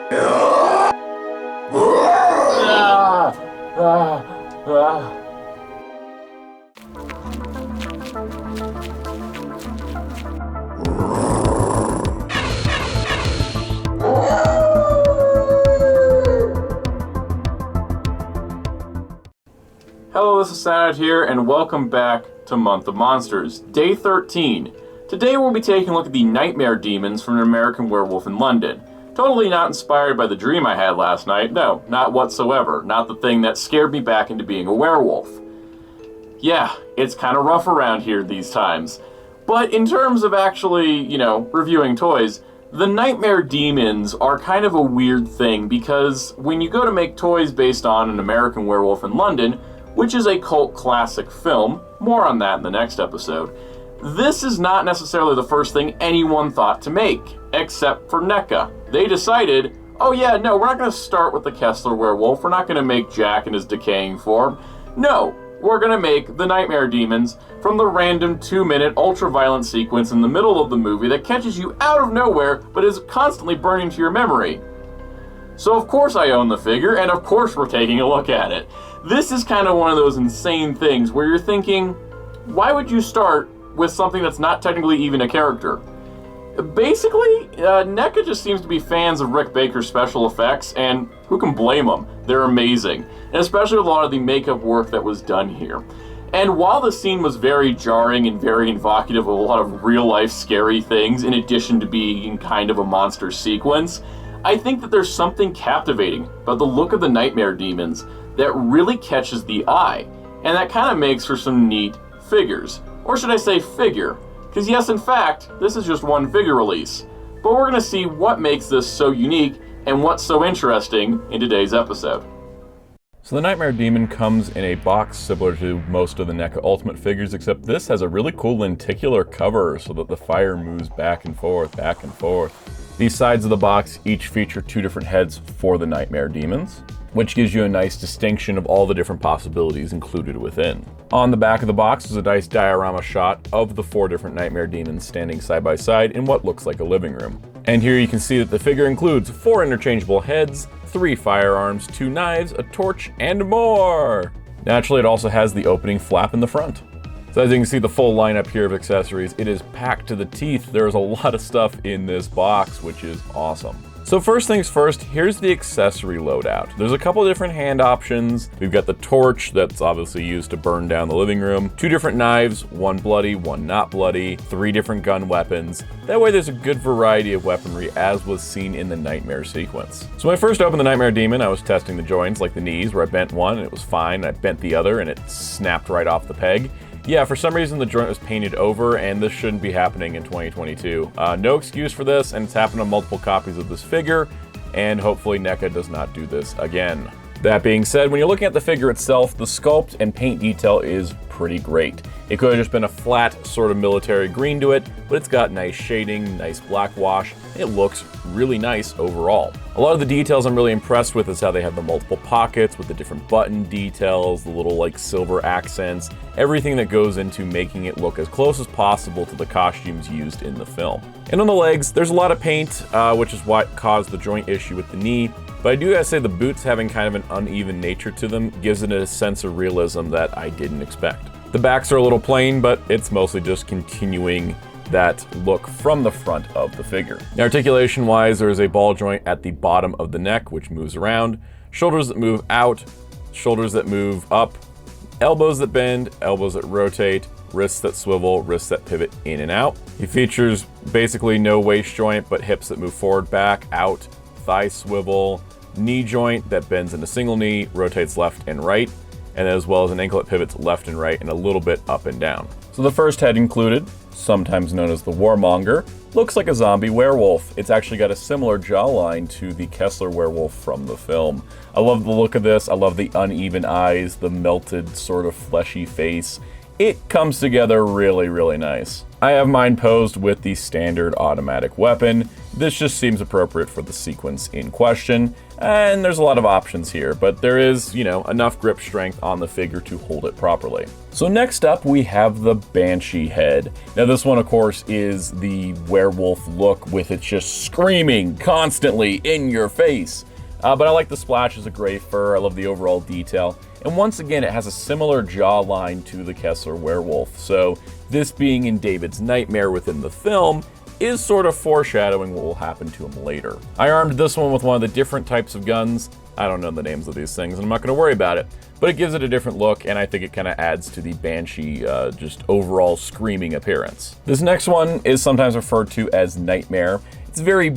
Hello, this is Soundout here, and welcome back to Month of Monsters, Day 13. Today we'll be taking a look at the nightmare demons from an American Werewolf in London. Totally not inspired by the dream I had last night, no, not whatsoever, not the thing that scared me back into being a werewolf. Yeah, it's kind of rough around here these times. But in terms of actually, reviewing toys, the nightmare demons are kind of a weird thing because when you go to make toys based on an American Werewolf in London, which is a cult classic film, more on that in the next episode, this is not necessarily the first thing anyone thought to make, except for Neca. They decided, oh yeah, no, we're not going to start with the Kessler werewolf, we're not going to make Jack in his decaying form. No, we're going to make the nightmare demons from the random 2-minute ultra-violent sequence in the middle of the movie that catches you out of nowhere, but is constantly burned into your memory. So of course I own the figure, and of course we're taking a look at it. This is kind of one of those insane things where you're thinking, why would you start with something that's not technically even a character? Basically, Neca just seems to be fans of Rick Baker's special effects, and who can blame them? They're amazing, and especially with a lot of the makeup work that was done here. And while the scene was very jarring and very evocative of a lot of real-life scary things, in addition to being kind of a monster sequence, I think that there's something captivating about the look of the nightmare demons that really catches the eye, and that kind of makes for some neat figures. Or should I say figure? Because yes, in fact, this is just one figure release. But we're going to see what makes this so unique and what's so interesting in today's episode. So the Nightmare Demon comes in a box similar to most of the Neca Ultimate figures, except this has a really cool lenticular cover so that the fire moves back and forth, back and forth. These sides of the box each feature 2 different heads for the Nightmare Demons, which gives you a nice distinction of all the different possibilities included within. On the back of the box is a nice diorama shot of the 4 different Nightmare Demons standing side by side in what looks like a living room. And here you can see that the figure includes 4 interchangeable heads, 3 firearms, 2 knives, a torch, and more! Naturally, it also has the opening flap in the front. So as you can see the full lineup here of accessories, it is packed to the teeth. There's a lot of stuff in this box, which is awesome. So first things first, here's the accessory loadout. There's a couple different hand options. We've got the torch that's obviously used to burn down the living room, 2 different knives, 1 bloody, 1 not bloody, 3 different gun weapons. That way there's a good variety of weaponry as was seen in the Nightmare sequence. So when I first opened the Nightmare Demon, I was testing the joints like the knees where I bent one and it was fine. I bent the other and it snapped right off the peg. Yeah, for some reason the joint was painted over, and this shouldn't be happening in 2022. No excuse for this, and it's happened on multiple copies of this figure, and hopefully Neca does not do this again. That being said, when you're looking at the figure itself, the sculpt and paint detail is pretty great. It could have just been a flat sort of military green to it, but it's got nice shading, nice black wash, and it looks really nice overall. A lot of the details I'm really impressed with is how they have the multiple pockets with the different button details, the little like silver accents, everything that goes into making it look as close as possible to the costumes used in the film. And on the legs, there's a lot of paint, which is what caused the joint issue with the knee. But I do gotta say the boots having kind of an uneven nature to them gives it a sense of realism that I didn't expect. The backs are a little plain, but it's mostly just continuing that look from the front of the figure. Now, articulation-wise, there is a ball joint at the bottom of the neck, which moves around, shoulders that move out, shoulders that move up, elbows that bend, elbows that rotate, wrists that swivel, wrists that pivot in and out. He features basically no waist joint, but hips that move forward, back, out, thigh swivel, knee joint that bends in a single knee, rotates left and right, and as well as an ankle that pivots left and right and a little bit up and down. So the first head included, sometimes known as the Warmonger, looks like a zombie werewolf. It's actually got a similar jawline to the Kessler werewolf from the film. I love the look of this. I love the uneven eyes, the melted sort of fleshy face. it comes together really, really nice. I have mine posed with the standard automatic weapon. This just seems appropriate for the sequence in question, and there's a lot of options here, but there is, enough grip strength on the figure to hold it properly. So next up, we have the Banshee head. Now this one, of course, is the werewolf look with it just screaming constantly in your face. But I like the splashes of gray fur, I love the overall detail, and once again it has a similar jawline to the Kessler werewolf, so this being in David's nightmare within the film is sort of foreshadowing what will happen to him later. I armed this one with one of the different types of guns. I don't know the names of these things and I'm not going to worry about it, but it gives it a different look and I think it kind of adds to the Banshee just overall screaming appearance. This next one is sometimes referred to as Nightmare. It's very,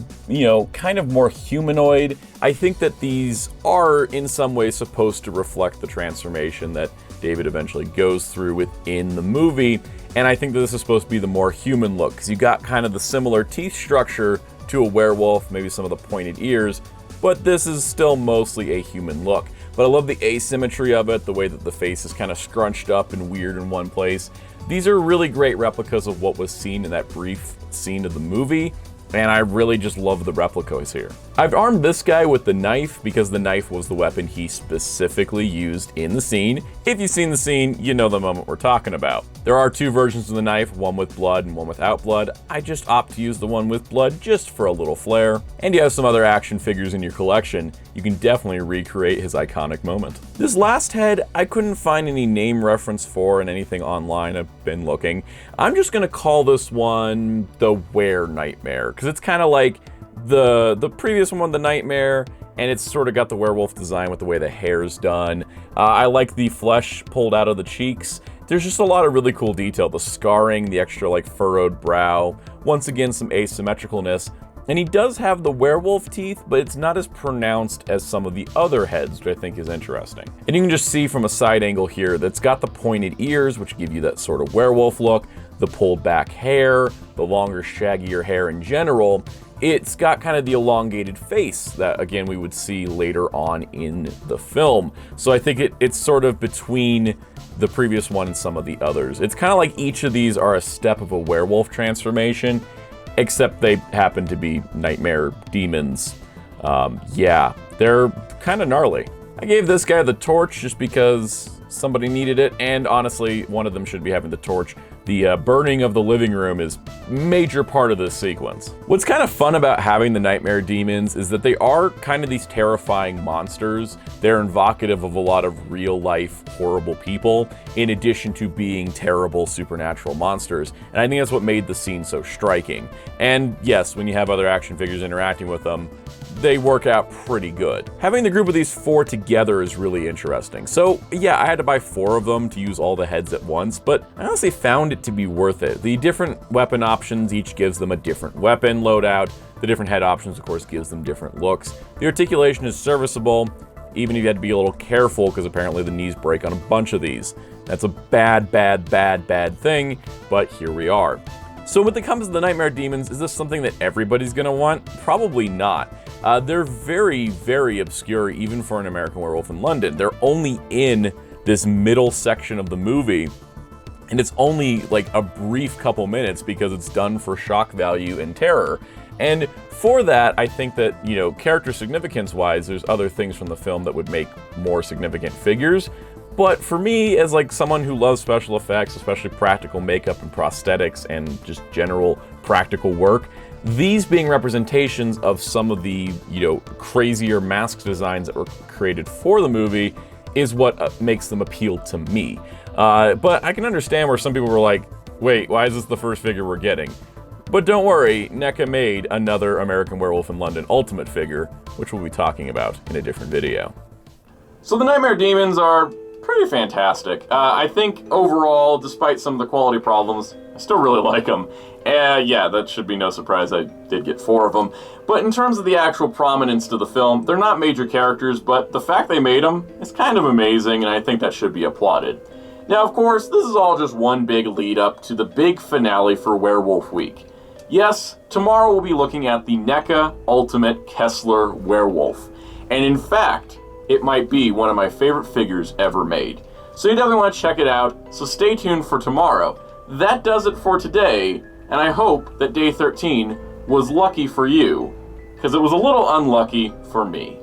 kind of more humanoid. I think that these are in some ways supposed to reflect the transformation that David eventually goes through within the movie. And I think that this is supposed to be the more human look because you got kind of the similar teeth structure to a werewolf, maybe some of the pointed ears, but this is still mostly a human look. But I love the asymmetry of it, the way that the face is kind of scrunched up and weird in one place. These are really great replicas of what was seen in that brief scene of the movie. And I really just love the replicas here. I've armed this guy with the knife because the knife was the weapon he specifically used in the scene. If you've seen the scene, you know the moment we're talking about. There are two versions of the knife, one with blood and one without blood. I just opt to use the one with blood just for a little flair. And you have some other action figures in your collection. You can definitely recreate his iconic moment. This last head, I couldn't find any name reference for in anything online. I've been looking. I'm just gonna call this one the Were Nightmare, because it's kind of like the previous one, the Nightmare, and it's sort of got the werewolf design with the way the hair's done. I like the flesh pulled out of the cheeks. There's just a lot of really cool detail. The scarring, the extra furrowed brow. Once again, some asymmetricalness. And he does have the werewolf teeth, but it's not as pronounced as some of the other heads, which I think is interesting. And you can just see from a side angle here that's got the pointed ears, which give you that sort of werewolf look, the pulled back hair, the longer, shaggier hair in general. It's got kind of the elongated face that, again, we would see later on in the film. So I think it's sort of between the previous one and some of the others. It's kind of like each of these are a step of a werewolf transformation, except they happen to be nightmare demons. Yeah, they're kind of gnarly. I gave this guy the torch just because somebody needed it, and honestly, one of them should be having the torch. The burning of the living room is a major part of this sequence. What's kind of fun about having the nightmare demons is that they are kind of these terrifying monsters. They're evocative of a lot of real life horrible people, in addition to being terrible supernatural monsters. And I think that's what made the scene so striking. And yes, when you have other action figures interacting with them, they work out pretty good. Having the group of these four together is really interesting. So yeah, I had to buy 4 of them to use all the heads at once, but I honestly found it to be worth it. The different weapon options each gives them a different weapon loadout. The different head options, of course, gives them different looks. The articulation is serviceable, even if you had to be a little careful because apparently the knees break on a bunch of these. That's a bad thing, but here we are. So when it comes to the Nightmare Demons, is this something that everybody's gonna want? Probably not. They're very, very obscure even for an American Werewolf in London. They're only in this middle section of the movie, and it's only like a brief couple minutes because it's done for shock value and terror. And for that, I think that, character significance-wise, there's other things from the film that would make more significant figures. But for me, as someone who loves special effects, especially practical makeup and prosthetics and just general practical work, these being representations of some of the, crazier mask designs that were created for the movie is what makes them appeal to me. But I can understand where some people were like, wait, why is this the first figure we're getting? But don't worry, Neca made another American Werewolf in London Ultimate figure, which we'll be talking about in a different video. So the Nightmare Demons are pretty fantastic. I think overall, despite some of the quality problems, I still really like them. Yeah, that should be no surprise. I did get 4 of them. But in terms of the actual prominence to the film, they're not major characters, but the fact they made them is kind of amazing, and I think that should be applauded. Now, of course, this is all just one big lead up to the big finale for Werewolf Week. Yes, tomorrow we'll be looking at the Neca Ultimate Kessler Werewolf. And in fact, it might be one of my favorite figures ever made. So you definitely want to check it out, so stay tuned for tomorrow. That does it for today, and I hope that day 13 was lucky for you, because it was a little unlucky for me.